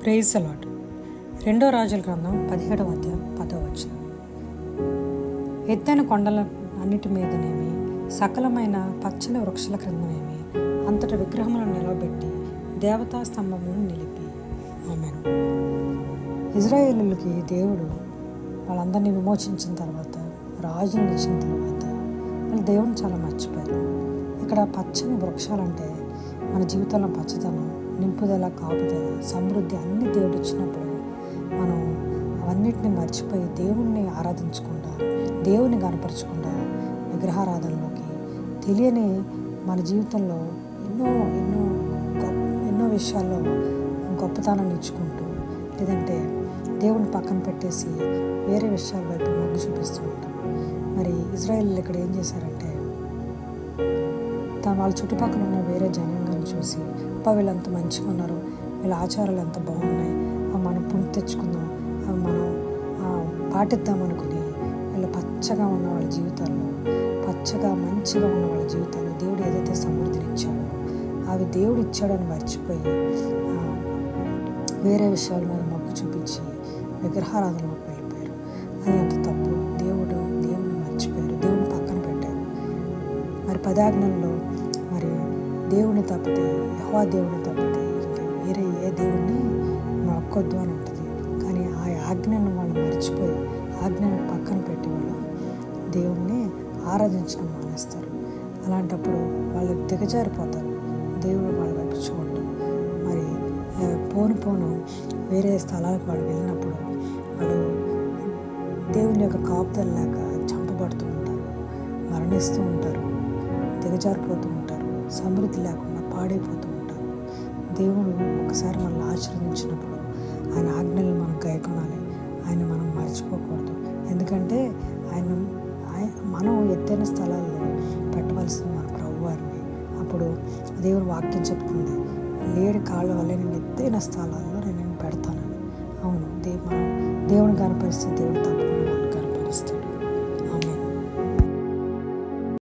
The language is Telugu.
Praise the lord. 2 రాజుల గ్రంథం 17వ అధ్యాయం 10వ వచనం. ఎత్తైన కొండల అన్నిటి మీదనేమి సకలమైన పచ్చని వృక్షాల క్రిందనేమి అంతటి విగ్రహములను నిలవబెట్టి దేవతా స్తంభములను నిలిపి. ఆమేన్. ఇజ్రాయేలులకి దేవుడు వాళ్ళందరినీ విమోచించిన తర్వాత, రాజులను ఇచ్చిన తర్వాత వాళ్ళు దేవుని చాలా మర్చిపోయారు. ఇక్కడ పచ్చని వృక్షాలంటే మన జీవితంలో పచ్చదనం, నింపుదల, కాపుదల, సమృద్ధి అన్ని దేవుడు ఇచ్చినప్పుడు మనం అవన్నిటిని మర్చిపోయి దేవుణ్ణి ఆరాధించకుండా, దేవుని కనపరచకుండా విగ్రహారాధనలోకి తెలియని మన జీవితంలో ఎన్నో విషయాల్లో గొప్పతనాన్ని ఇచ్చుకుంటూ, లేదంటే దేవుని పక్కన పెట్టేసి వేరే విషయాల వైపు మొగ్గు చూపిస్తూ ఉంటాం. మరి ఇజ్రాయేల్ ఇక్కడ ఏం చేశారంటే, వాళ్ళ చుట్టుపక్కల ఉన్న వేరే జనాంగాన్ని చూసి, వీళ్ళంత మంచిగా ఉన్నారు, వీళ్ళ ఆచారాలు ఎంత బాగున్నాయి, మనం పుణ్యం తెచ్చుకుందాం, మనం పాటిద్దాం అనుకుని వీళ్ళ పచ్చగా ఉన్న వాళ్ళ జీవితాల్లో, పచ్చగా మంచిగా ఉన్న వాళ్ళ జీవితాల్లో దేవుడు ఏదైతే సమృద్ధిని ఇచ్చాడో అవి దేవుడు ఇచ్చాడని మర్చిపోయి వేరే విషయాల మీద మొగ్గు చూపించి విగ్రహారాధనలోకి వెళ్ళిపోయారు. అది అంత తప్పు. దేవుని మర్చిపోయారు, దేవుని పక్కన పెట్టారు. మరి 10 ఆజ్ఞల్లో మరి దేవుని తప్పితే, యెహోవా దేవుని తప్పితే ఇంకా వేరే ఏ దేవుణ్ణి మొక్కొద్దు అని ఉంటుంది. కానీ ఆ ఆజ్ఞను వాళ్ళు మర్చిపోయి, ఆజ్ఞను పక్కన పెట్టి వాళ్ళు దేవుణ్ణి ఆరాధించడం మానేస్తారు. అలాంటప్పుడు వాళ్ళు దిగజారిపోతారు. దేవుడు వాళ్ళ వైపు చూడటం. మరి పోను వేరే స్థలాలకు వాళ్ళు వెళ్ళినప్పుడు వాళ్ళు దేవుని యొక్క కాపుదల లేక చంపబడుతూ ఉంటారు, మరణిస్తూ ఉంటారు, దిగజారిపోతూ ఉంటారు, సమృద్ధి లేకుండా పాడైపోతూ ఉంటారు. దేవుడు ఒకసారి మనల్ని ఆశీర్వదించినప్పుడు ఆయన ఆజ్ఞల్ని మనం గైకొనాలి. ఆయన మనం మర్చిపోకూడదు. ఎందుకంటే మనం ఎత్తైన స్థలాల్లో పెట్టవలసింది మన ప్రభువారిని. అప్పుడు దేవుని వాక్యం చెప్తుంది, లేడి కాళ్ళ వల్ల నేను ఎత్తైన స్థలాల్లో నేను పెడతానని. అవును, మనం దేవుని కనపరిస్తే దేవుడు తప్ప